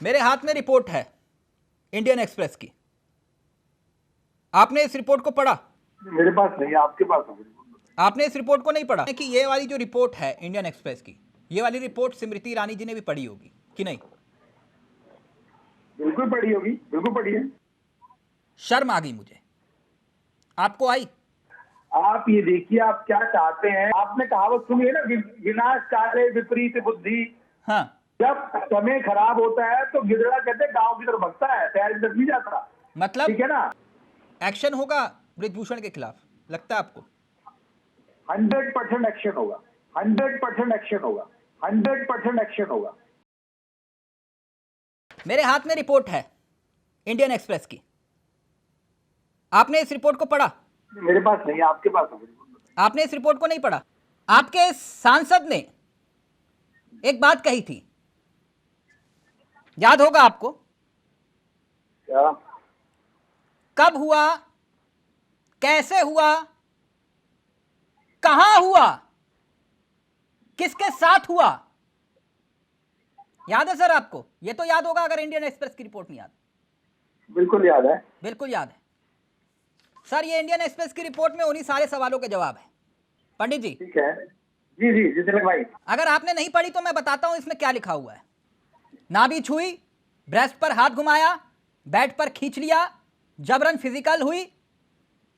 मेरे हाथ में रिपोर्ट है इंडियन एक्सप्रेस की। आपने इस रिपोर्ट को पढ़ा? मेरे पास नहीं, आपके पास है। आपने इस रिपोर्ट को नहीं पढ़ा कि ये वाली जो रिपोर्ट है इंडियन एक्सप्रेस की, ये वाली रिपोर्ट स्मृति ईरानी जी ने भी पढ़ी होगी कि नहीं? बिल्कुल पढ़ी होगी, बिल्कुल पढ़ी है। शर्म आ गई मुझे। आपको आई? आप ये देखिए, आप क्या चाहते हैं। आपने कहावत सुनी है ना, विनाश काले विपरीत बुद्धि। हाँ, जब समय खराब होता है तो गिदड़ा कहते हैं गांव की तरफ भगता है, शहर की तरफ नहीं जाता। मतलब ठीक है ना। एक्शन होगा ब्रिजभूषण के खिलाफ, लगता है आपको? 100% एक्शन होगा, 100% एक्शन होगा, 100% एक्शन होगा। मेरे हाथ में रिपोर्ट है इंडियन एक्सप्रेस की। आपने इस रिपोर्ट को पढ़ा? मेरे पास नहीं, आपके पास है। आपने इस रिपोर्ट को नहीं पढ़ा? आपके सांसद ने एक बात कही थी, याद होगा आपको? क्या? कब हुआ, कैसे हुआ, कहां हुआ, किसके साथ हुआ? याद है सर आपको? ये तो याद होगा अगर इंडियन एक्सप्रेस की रिपोर्ट नहीं याद। बिल्कुल याद है। बिल्कुल याद है सर। ये इंडियन एक्सप्रेस की रिपोर्ट में उन्हीं सारे सवालों के जवाब है। पंडित जी, ठीक है। जी जी जी तिलक भाई। अगर आपने नहीं पढ़ी तो मैं बताता हूं इसमें क्या लिखा हुआ है। नाभि छुई, ब्रेस्ट पर हाथ घुमाया, बेड पर खींच लिया, जबरन फिजिकल हुई,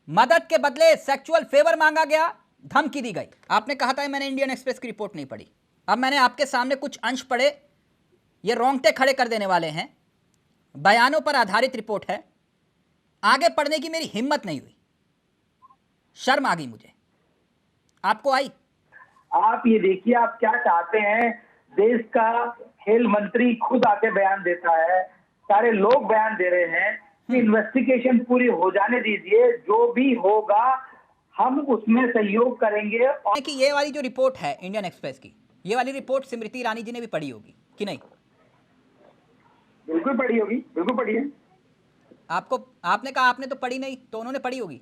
मदद के बदले सेक्सुअल फेवर मांगा गया, धमकी दी गई। आपने कहा था मैंने इंडियन एक्सप्रेस की रिपोर्ट नहीं पढ़ी। अब मैंने आपके सामने कुछ अंश पढ़े, ये रोंगटे खड़े कर देने वाले हैं। बयानों पर आधारित रिपोर्ट है। आगे पढ़ने की मेरी हिम्मत नहीं हुई, शर्म आ गई मुझे। आपको आई? आप ये देखिए, आप क्या चाहते हैं। देश का खेल मंत्री खुद आके बयान देता है, सारे लोग बयान दे रहे हैं कि इन्वेस्टिगेशन पूरी हो जाने दीजिए, जो भी होगा हम उसमें सहयोग करेंगे। और कि ये वाली जो रिपोर्ट है इंडियन एक्सप्रेस की, ये वाली रिपोर्ट स्मृति ईरानी जी ने भी पढ़ी होगी कि नहीं? बिल्कुल पढ़ी होगी, बिल्कुल पढ़ी है। आपको, आपने कहा आपने तो पढ़ी नहीं, तो उन्होंने पढ़ी होगी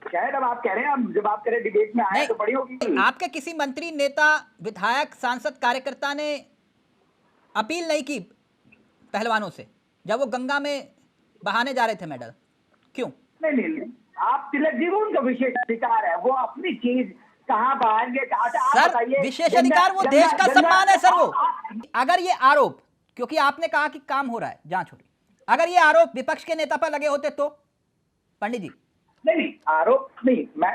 शायद। अब आप कह रहे हैं, जब आप कह रहे हैं डिबेट में आए तो पढ़ी होगी। आपके किसी मंत्री, नेता, विधायक, सांसद, कार्यकर्ता ने अपील नहीं की पहलवानों से जब वो गंगा में बहाने जा रहे थे मेडल? क्यों? नहीं नहीं नहीं, आप तिलक जी, वो उनका विशेष अधिकार है, वो अपनी चीज कहाँ बहाएंगे, कहाँ से। आप सर बताइए। विशेष अधिकार वो देश का सम्मान है सर। वो अगर ये आरोप, क्योंकि आपने कहा कि काम हो रहा है जांच हो रही, अगर ये आरोप विपक्ष के नेता पर लगे होते तो? पंडित जी, नहीं, आरोप नहीं। मैं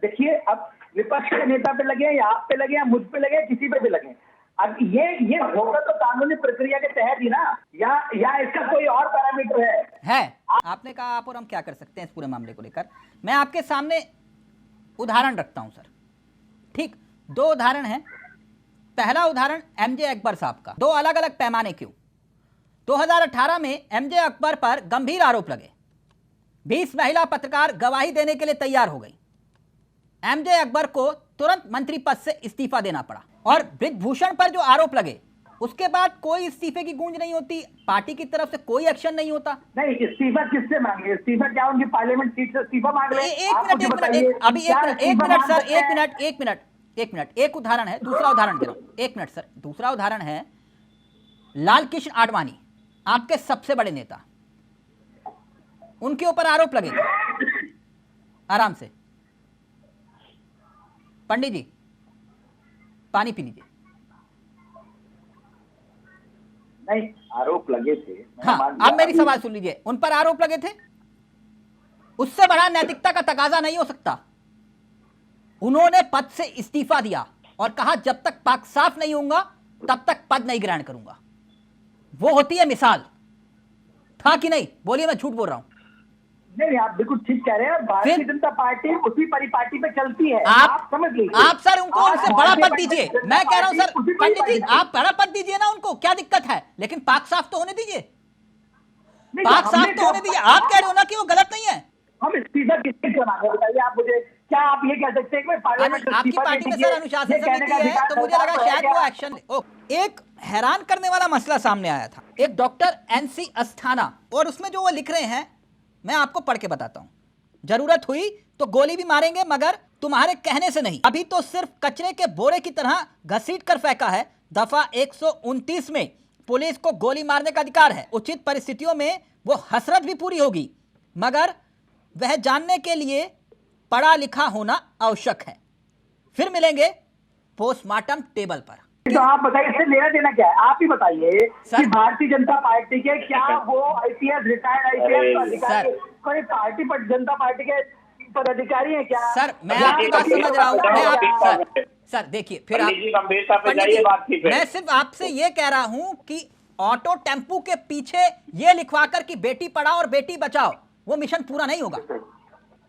देखिए, अब विपक्ष के नेता पे लगे या आप पे लगे या मुझ पे लगे, किसी पे भी लगे, अब ये होगा तो कानूनी प्रक्रिया के तहत ही ना, या इसका कोई और पैरामीटर है? आपने कहा आप और हम क्या कर सकते हैं इस पूरे मामले को लेकर। मैं आपके सामने उदाहरण रखता हूं सर। ठीक, दो उदाहरण हैं। पहला उदाहरण एमजे अकबर साहब का। दो अलग अलग पैमाने क्यों? 2018 में एमजे अकबर पर गंभीर आरोप लगे, 20 महिला पत्रकार गवाही देने के लिए तैयार हो गई। एमजे अकबर को तुरंत मंत्री पद से इस्तीफा देना पड़ा। और ब्रिजभूषण पर जो आरोप लगे उसके बाद कोई इस्तीफे की गूंज नहीं होती, पार्टी की तरफ से कोई एक्शन नहीं होता। नहीं, इस्तीफा किससे मांगे? इस्तीफा क्या उनकी पार्लियामेंट सीट से इस्तीफा मांग रहे हैं? एक मिनट, एक उदाहरण है, दूसरा उदाहरण दे रहा हूं। एक मिनट सर, दूसरा उदाहरण है लाल कृष्ण आडवाणी, आपके सबसे बड़े नेता, उनके ऊपर आरोप लगे थे। आराम से पंडित जी, पानी पी लीजिए। नहीं, आरोप लगे थे। हाँ, अब मेरी सवाल सुन लीजिए। उन पर आरोप लगे थे, उससे बड़ा नैतिकता का तकाजा नहीं हो सकता। उन्होंने पद से इस्तीफा दिया और कहा जब तक पाक साफ नहीं होगा तब तक पद नहीं ग्रहण करूंगा। वो होती है मिसाल। था कि नहीं? बोलिए, मैं झूठ बोल रहा हूं? नहीं, आप बिल्कुल ठीक कह रहे हैं। भारतीय जनता पार्टी उसी परिपाटी पे चलती है, आप समझ लीजिए। आप सर उनको उनसे बड़ा पद दीजिए। मैं कह रहा हूं सर, पंडित जी आप बड़ा पद दीजिए ना उनको, क्या दिक्कत है? लेकिन पाक साफ तो होने दीजिए, पाक साफ तो होने दीजिए। आप कह रहे हो ना कि वो गलत नहीं है। हम इस्तीफा किससे मांगे बताइए आप मुझे? क्या आप ये कह सकते हैं कि पार्लियामेंट आपकी पार्टी में सर अनुशासन समिति है, तो मुझे लगा शायद वो एक्शन ले। एक हैरान करने वाला मसला सामने आया था, एक डॉक्टर एनसी अस्थाना, और उसमें जो वो लिख रहे हैं मैं आपको पढ़ के बताता हूं। जरूरत हुई तो गोली भी मारेंगे मगर तुम्हारे कहने से नहीं। अभी तो सिर्फ कचरे के बोरे की तरह घसीट कर फेंका है। दफा 129 में पुलिस को गोली मारने का अधिकार है, उचित परिस्थितियों में वो हसरत भी पूरी होगी, मगर वह जानने के लिए पढ़ा लिखा होना आवश्यक है। फिर मिलेंगे पोस्टमार्टम टेबल पर। तो आप बताइए इससे लेना देना क्या है? आप ही बताइए कि भारतीय जनता पार्टी के क्या वो आईपीएस रिटायर्ड आईपीएस अधिकारी कोई पार्टी पर जनता पार्टी के पदाधिकारी है क्या? सर मैं आपकी बात समझ रहा हूँ। सर देखिए, फिर आप मैं सिर्फ आपसे ये कह रहा हूं कि ऑटो टेम्पू के पीछे ये लिखवाकर कि बेटी पढ़ाओ और बेटी बचाओ, वो मिशन पूरा नहीं होगा।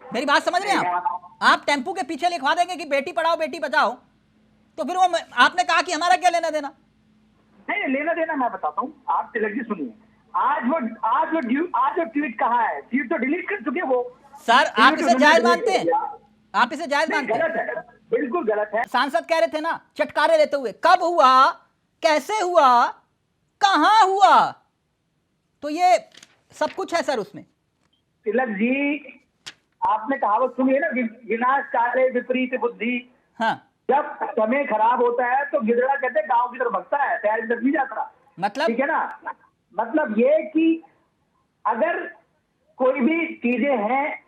मेरी बात समझ रहे हैं आप टेम्पू के पीछे लिखवा देंगे कि बेटी पढ़ाओ बेटी बचाओ, तो फिर वो आपने कहा कि हमारा क्या लेना देना? नहीं लेना देना मैं बताता हूँ, आप तिलक जी सुनिए। आज वो ट्वीट कहाँ है? ट्वीट तो डिलीट कर चुके वो। सर आप इसे जायज मानते हैं? आप इसे जायज मानते हैं? गलत है, बिल्कुल गलत है। सांसद कह रहे थे ना चटकारे लेते हुए, कब हुआ, कैसे हुआ, कहां हुआ, तो ये सब कुछ है सर उसमें। तिलक जी आपने कहावत सुनी है ना, विनाश काले विपरीत बुद्धि। हाँ, जब समय खराब होता है तो गिदड़ा कहते हैं गांव की तरफ भगता है, शहर की तरफ नहीं जाता। मतलब ठीक है ना? मतलब ये कि अगर कोई भी चीजें हैं,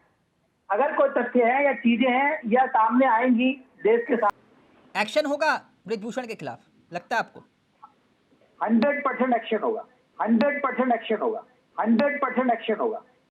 अगर कोई तथ्य है या चीजें हैं या सामने आएंगी देश के साथ, एक्शन होगा ब्रिजभूषण के खिलाफ, लगता है आपको? 100% एक्शन होगा, 100% एक्शन होगा, 100% एक्शन होगा।